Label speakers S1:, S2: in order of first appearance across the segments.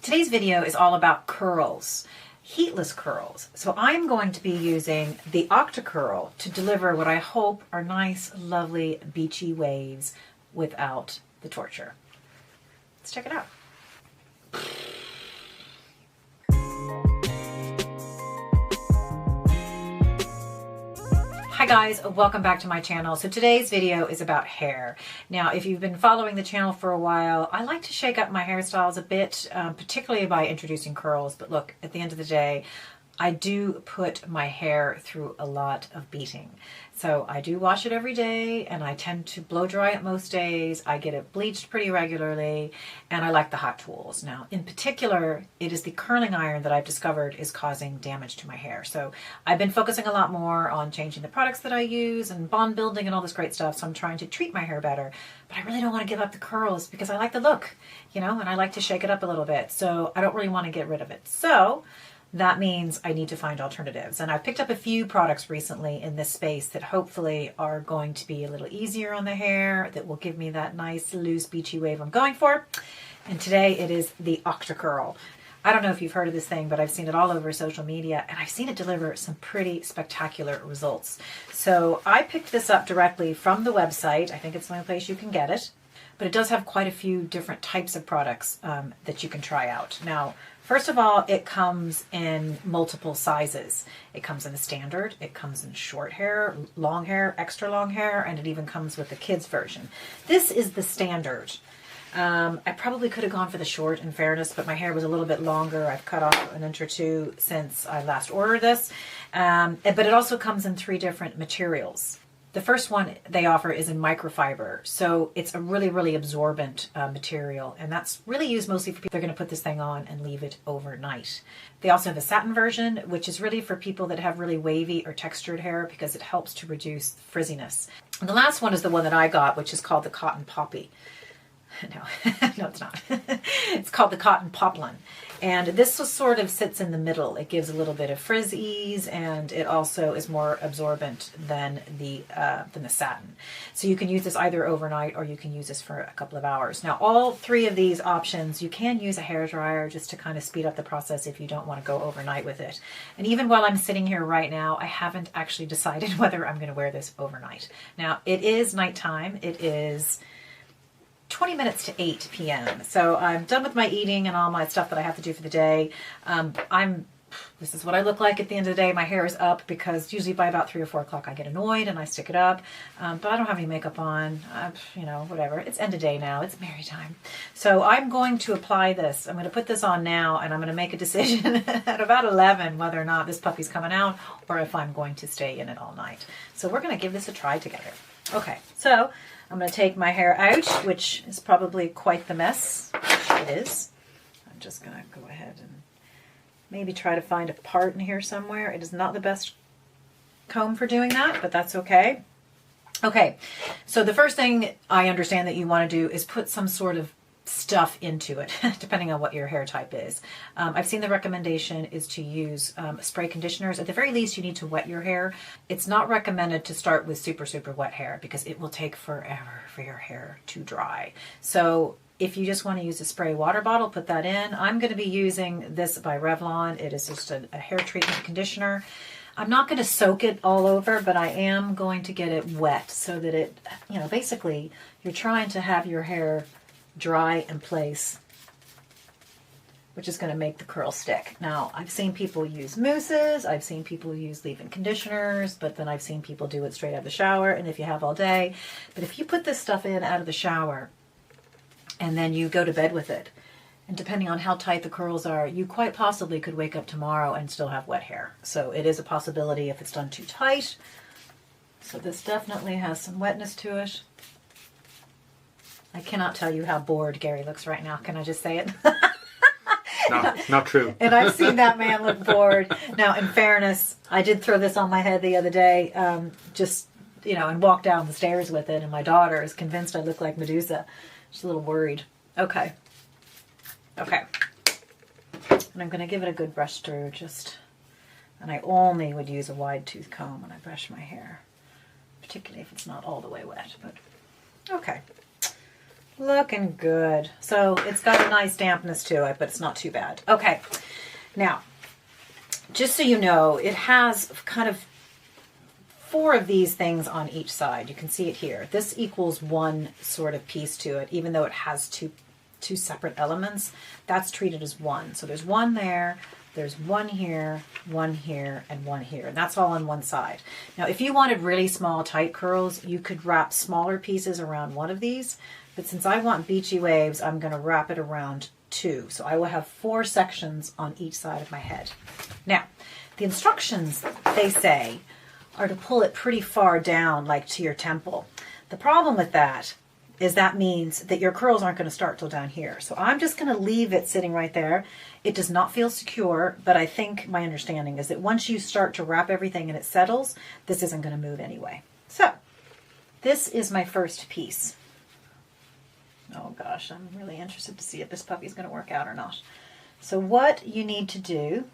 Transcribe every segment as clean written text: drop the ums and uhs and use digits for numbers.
S1: Today's video is all about curls, heatless curls. So I'm going to be using the Octa-curl to deliver what I hope are nice, lovely, beachy waves without the torture. Let's check it out. Hi guys, welcome back to my channel. So today's video is about hair. Now, if you've been following the channel for a while, I like to shake up my hairstyles a bit, particularly by introducing curls. But look, at the end of the day, I do put my hair through a lot of beating. So I do wash it every day, and I tend to blow dry it most days. I get it bleached pretty regularly, and I like the hot tools. Now, in particular, it is the curling iron that I've discovered is causing damage to my hair. So I've been focusing a lot more on changing the products that I use and bond building and all this great stuff. So I'm trying to treat my hair better, but I really don't want to give up the curls because I like the look, you know, and I like to shake it up a little bit. So I don't really want to get rid of it. So that means I need to find alternatives. And I've picked up a few products recently in this space that hopefully are going to be a little easier on the hair, that will give me that nice, loose, beachy wave I'm going for. And today it is the Octa-curl. I don't know if you've heard of this thing, but I've seen it all over social media, and I've seen it deliver some pretty spectacular results. So I picked this up directly from the website. I think it's the only place you can get it. But it does have quite a few different types of products that you can try out. Now, first of all, it comes in multiple sizes. It comes in a standard, it comes in short hair, long hair, extra long hair, and it even comes with the kids version. This is the standard. I probably could have gone for the short, in fairness, but my hair was a little bit longer. I've cut off an inch or two since I last ordered this. But it also comes in 3 different materials. The first one they offer is in microfiber, so it's a really, really absorbent material, and that's really used mostly for people that are going to put this thing on and leave it overnight. They also have a satin version, which is really for people that have really wavy or textured hair because it helps to reduce frizziness. And the last one is the one that I got, which is called the Cotton Poppy. No, no, it's not. It's called the Cotton Poplin. And this sort of sits in the middle. It gives a little bit of frizz ease, and it also is more absorbent than the satin. So you can use this either overnight or you can use this for a couple of hours. Now, all 3 of these options, you can use a hairdryer just to kind of speed up the process if you don't want to go overnight with it. And even while I'm sitting here right now, I haven't actually decided whether I'm going to wear this overnight. Now, it is nighttime. It is 20 minutes to 8 p.m. So I'm done with my eating and all my stuff that I have to do for the day. This is what I look like at the end of the day. My hair is up because usually by about 3 or 4 o'clock I get annoyed and I stick it up. But I don't have any makeup on, you know, whatever. It's end of day now. It's Mary time. So I'm going to apply this. I'm going to put this on now, and I'm going to make a decision at about 11 whether or not this puppy's coming out or if I'm going to stay in it all night. So we're going to give this a try together. Okay, so I'm going to take my hair out, which is probably quite the mess. It is. I'm just going to go ahead and maybe try to find a part in here somewhere. It is not the best comb for doing that, but that's okay. Okay, so the first thing I understand that you want to do is put some sort of stuff into it, depending on what your hair type is. I've seen the recommendation is to use spray conditioners. At the very least, you need to wet your hair. It's not recommended to start with super, super wet hair because it will take forever for your hair to dry. So if you just want to use a spray water bottle, put that in. I'm going to be using this by Revlon. It is just a hair treatment conditioner. I'm not going to soak it all over, but I am going to get it wet so that it, you know, basically you're trying to have your hair dry in place, which is going to make the curl stick. Now, I've seen people use mousses, I've seen people use leave-in conditioners, but then I've seen people do it straight out of the shower, and if you have all day. But if you put this stuff in out of the shower, and then you go to bed with it, and depending on how tight the curls are, you quite possibly could wake up tomorrow and still have wet hair. So it is a possibility if it's done too tight. So this definitely has some wetness to it. I cannot tell you how bored Gary looks right now. Can I just say it?
S2: No, not true.
S1: And I've seen that man look bored. Now, in fairness, I did throw this on my head the other day, just, you know, and walk down the stairs with it. And my daughter is convinced I look like Medusa. She's a little worried. Okay. Okay. And I'm going to give it a good brush through, and I only would use a wide tooth comb when I brush my hair, particularly if it's not all the way wet, but okay. Looking good. So it's got a nice dampness to it, but it's not too bad. Okay, now, just so you know, it has kind of 4 of these things on each side. You can see it here. This equals one sort of piece to it, even though it has two separate elements. That's treated as one. So there's one there, there's one here, and one here. And that's all on one side. Now, if you wanted really small, tight curls, you could wrap smaller pieces around one of these. But since I want beachy waves, I'm going to wrap it around 2. So I will have 4 sections on each side of my head. Now, the instructions, they say, are to pull it pretty far down, like to your temple. The problem with that is that means that your curls aren't going to start till down here. So I'm just going to leave it sitting right there. It does not feel secure, but I think my understanding is that once you start to wrap everything and it settles, this isn't going to move anyway. So this is my first piece. Oh gosh, I'm really interested to see if this puppy's going to work out or not. So what you need to do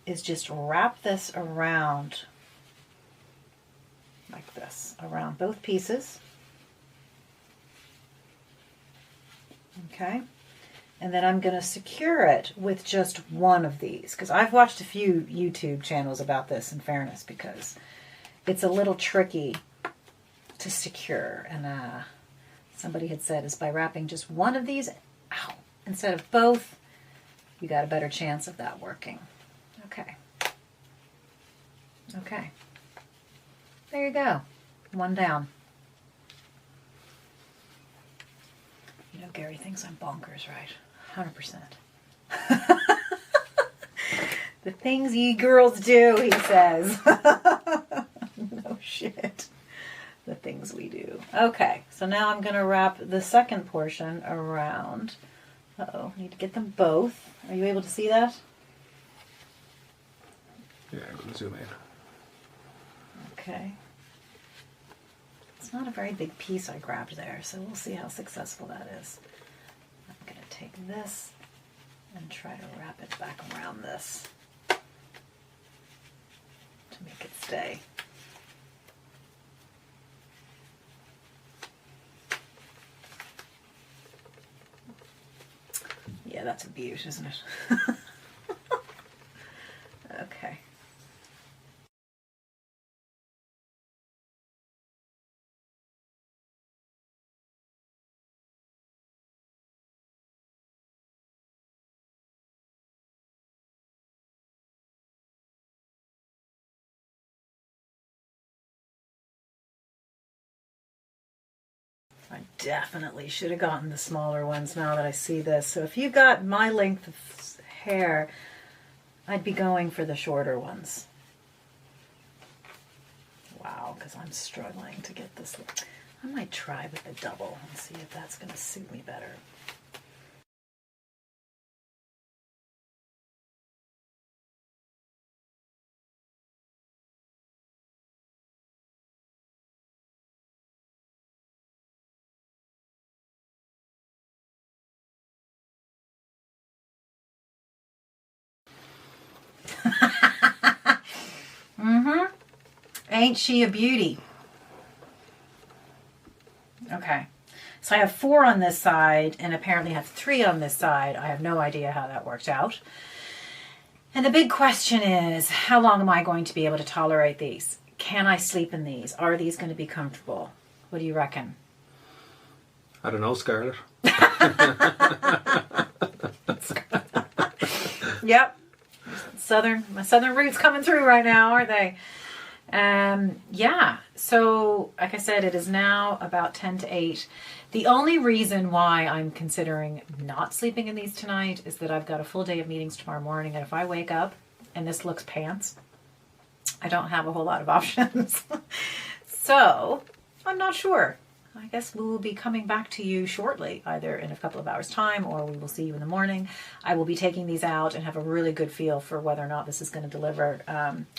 S1: is just wrap this around like this, around both pieces. Okay. And then I'm going to secure it with just one of these, because I've watched a few YouTube channels about this, in fairness, because it's a little tricky to secure. And somebody had said is by wrapping just one of these, ow, instead of both, you got a better chance of that working. Okay. Okay. There you go. One down. You know, Gary thinks I'm bonkers, right? 100%. The things ye girls do, he says. No shit. The things we do. Okay, so now I'm going to wrap the second portion around. Uh-oh, need to get them both. Are you able to see that?
S2: Yeah, I'm going to zoom in.
S1: Okay. It's not a very big piece I grabbed there, so we'll see how successful that is. I'm going to take this and try to wrap it back around this to make it stay. Yeah, that's a beaut, isn't it? Okay. I definitely should have gotten the smaller ones now that I see this. So if you got my length of hair, I'd be going for the shorter ones. Wow, because I'm struggling to get this. I might try with the double and see if that's going to suit me better. Ain't she a beauty? Okay, so I have 4 on this side and apparently have 3 on this side. I have no idea how that worked out. And the big question is, how long am I going to be able to tolerate these? Can I sleep in these? Are these going to be comfortable? What do you reckon?
S2: I don't know, Scarlett.
S1: Yep. My southern roots coming through right now, aren't they? Yeah, so like I said, it is now about 10 to 8. The only reason why I'm considering not sleeping in these tonight is that I've got a full day of meetings tomorrow morning, and if I wake up and this looks pants, I don't have a whole lot of options. So I'm not sure. I guess we will be coming back to you shortly, either in a couple of hours' time or we will see you in the morning. I will be taking these out and have a really good feel for whether or not this is going to deliver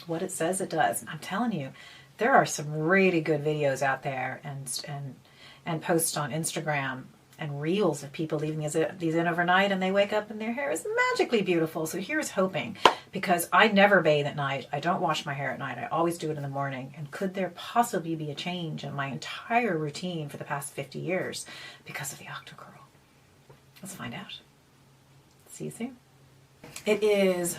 S1: what it says it does. I'm telling you, there are some really good videos out there and posts on Instagram and reels of people leaving these in overnight, and they wake up and their hair is magically beautiful. So here's hoping, because I never bathe at night. I don't wash my hair at night. I always do it in the morning. And could there possibly be a change in my entire routine for the past 50 years because of the Octa-curl? Let's find out. See you soon. It is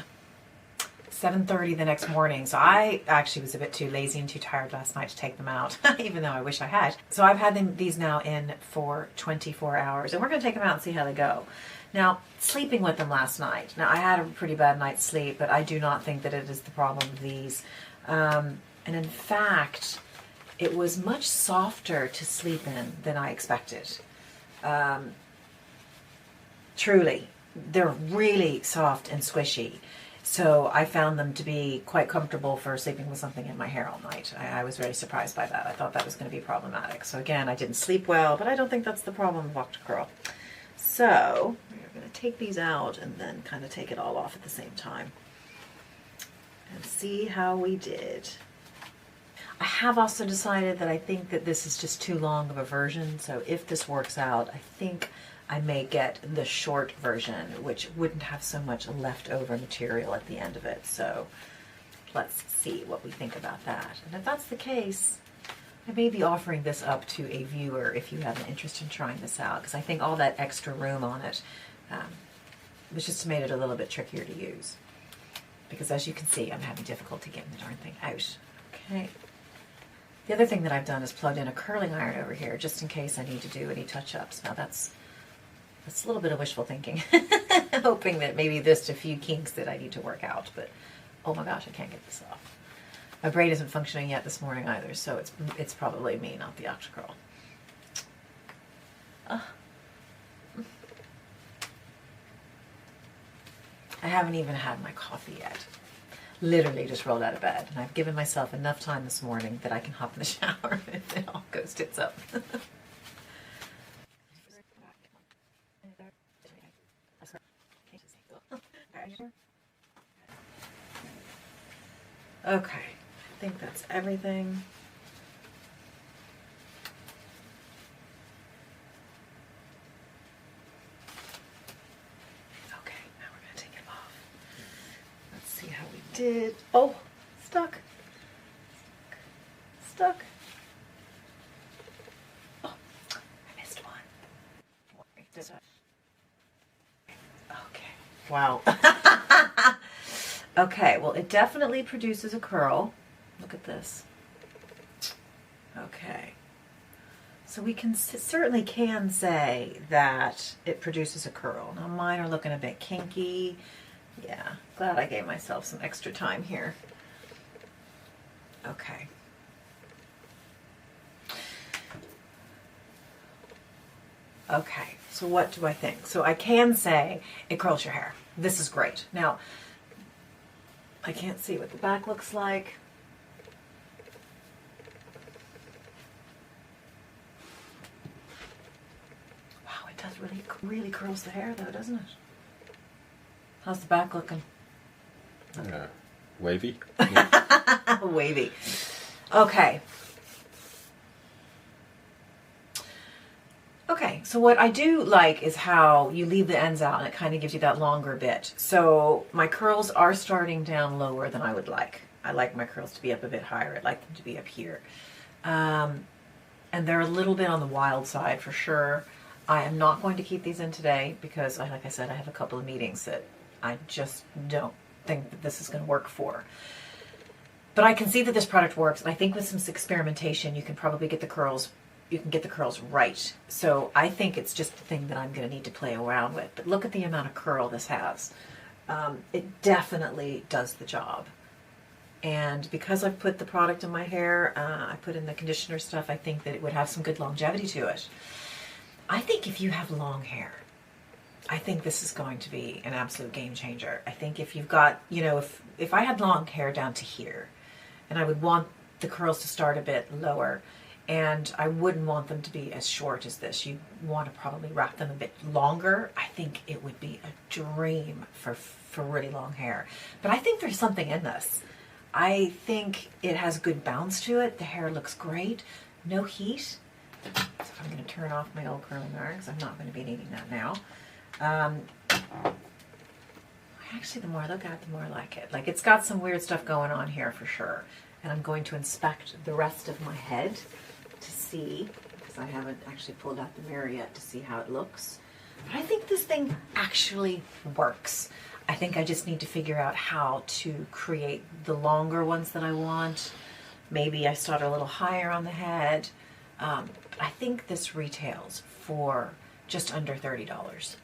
S1: 7:30 the next morning, so I actually was a bit too lazy and too tired last night to take them out, even though I wish I had. So I've had these now in for 24 hours, and we're going to take them out and see how they go. Now, sleeping with them last night. Now, I had a pretty bad night's sleep, but I do not think that it is the problem of these. And in fact, it was much softer to sleep in than I expected. Truly, they're really soft and squishy. So I found them to be quite comfortable for sleeping with something in my hair all night. I was very surprised by that. I thought that was going to be problematic. So again, I didn't sleep well, but I don't think that's the problem with Octocurl. So we're going to take these out and then kind of take it all off at the same time and see how we did. I have also decided that I think that this is just too long of a version. So if this works out, I think I may get the short version, which wouldn't have so much leftover material at the end of it. So let's see what we think about that. And if that's the case, I may be offering this up to a viewer if you have an interest in trying this out, because I think all that extra room on it was just made it a little bit trickier to use. Because as you can see, I'm having difficulty getting the darn thing out. Okay. The other thing that I've done is plugged in a curling iron over here, just in case I need to do any touch-ups. Now that's a little bit of wishful thinking, hoping that maybe there's a few kinks that I need to work out, but oh my gosh, I can't get this off. My braid isn't functioning yet this morning either, so it's probably me, not the Octocurl. I haven't even had my coffee yet. Literally just rolled out of bed, and I've given myself enough time this morning that I can hop in the shower and it all goes tits up. Okay, I think that's everything. Okay, now we're going to take it off. Let's see how we did. Oh, stuck. Stuck. Oh, I missed one. Okay, wow. Okay, well, it definitely produces a curl. Look at this. Okay. So we can certainly can say that it produces a curl. Now mine are looking a bit kinky. Yeah, glad I gave myself some extra time here. Okay. Okay, so what do I think? So I can say it curls your hair. This is great. Now, I can't see what the back looks like. Wow, it does really curls the hair though, doesn't it? How's the back looking?
S2: Okay. Wavy.
S1: Wavy. Okay. Okay, so what I do like is how you leave the ends out and it kind of gives you that longer bit. So my curls are starting down lower than I would like. I like my curls to be up a bit higher. I'd like them to be up here. And they're a little bit on the wild side for sure. I am not going to keep these in today because, like I said, I have a couple of meetings that I just don't think that this is going to work for. But I can see that this product works. And I think with some experimentation, you can probably get the curls right. So I think it's just the thing that I'm going to need to play around with. But look at the amount of curl this has. It definitely does the job. And because I've put the product in my hair, I put in the conditioner stuff, I think that it would have some good longevity to it. I think if you have long hair, I think this is going to be an absolute game changer. I think if you've got, you know, if I had long hair down to here, and I would want the curls to start a bit lower, and I wouldn't want them to be as short as this. You want to probably wrap them a bit longer. I think it would be a dream for really long hair. But I think there's something in this. I think it has good bounce to it. The hair looks great. No heat. So if I'm I'm going to turn off my old curling iron because I'm not going to be needing that now. Actually, the more I look at it, the more I like it. Like, it's got some weird stuff going on here for sure. And I'm going to inspect the rest of my head to see, because I haven't actually pulled out the mirror yet to see how it looks. But I think this thing actually works. I think I just need to figure out how to create the longer ones that I want. Maybe I start a little higher on the head. I think this retails for just under $30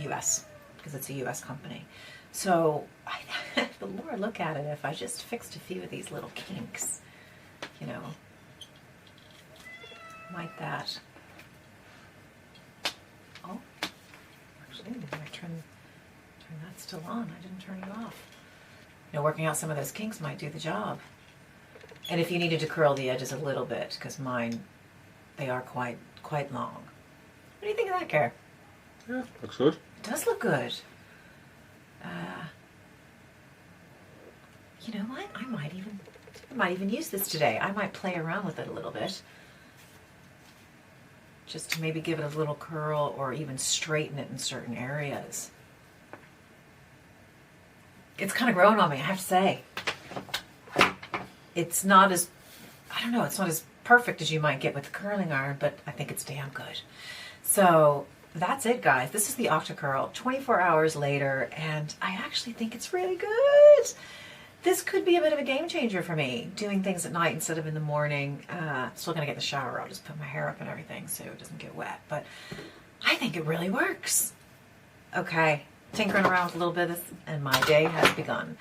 S1: US, because it's a US company. So the more I look at it, if I just fixed a few of these little kinks, you know, like that. Oh, actually, maybe I turn that still on. I didn't turn it off. You know, working out some of those kinks might do the job. And if you needed to curl the edges a little bit, because mine, they are quite long. What do you think of that, Care?
S2: Yeah, looks good.
S1: It does look good. You know what? I might even use this today. I might play around with it a little bit, just to maybe give it a little curl or even straighten it in certain areas. It's kind of growing on me, I have to say. It's not as, I don't know, it's not as perfect as you might get with the curling iron, but I think it's damn good. So that's it, guys. This is the Octa-curl 24 hours later, and I actually think it's really good. This could be a bit of a game changer for me, doing things at night instead of in the morning. Still gonna get in the shower. I'll just put my hair up and everything so it doesn't get wet, but I think it really works. Okay, tinkering around with a little bit of this, and my day has begun.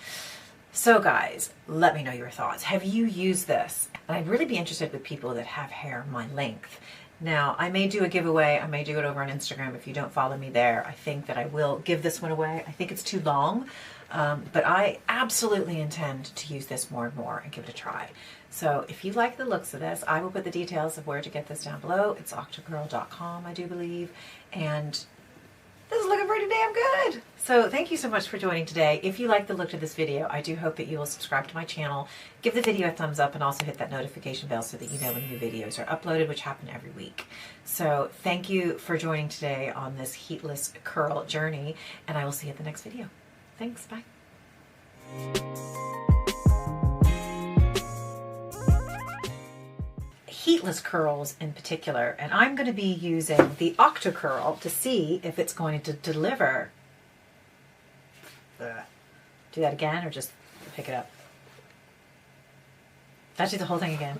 S1: So guys, let me know your thoughts. Have you used this? And I'd really be interested with people that have hair my length. Now, I may do a giveaway. I may do it over on Instagram. If you don't follow me there, I think that I will give this one away. I think it's too long, but I absolutely intend to use this more and more and give it a try. So if you like the looks of this, I will put the details of where to get this down below. It's octocurl.com, I do believe. And this is looking pretty damn good. So thank you so much for joining today. If you like the look of this video, I do hope that you will subscribe to my channel, give the video a thumbs up, and also hit that notification bell so that you know when new videos are uploaded, which happen every week. So thank you for joining today on this heatless curl journey, and I will see you at the next video. Thanks, bye. Heatless curls in particular, and I'm going to be using the Octa-curl to see if it's going to deliver. Do that again or just pick it up? Let's do the whole thing again.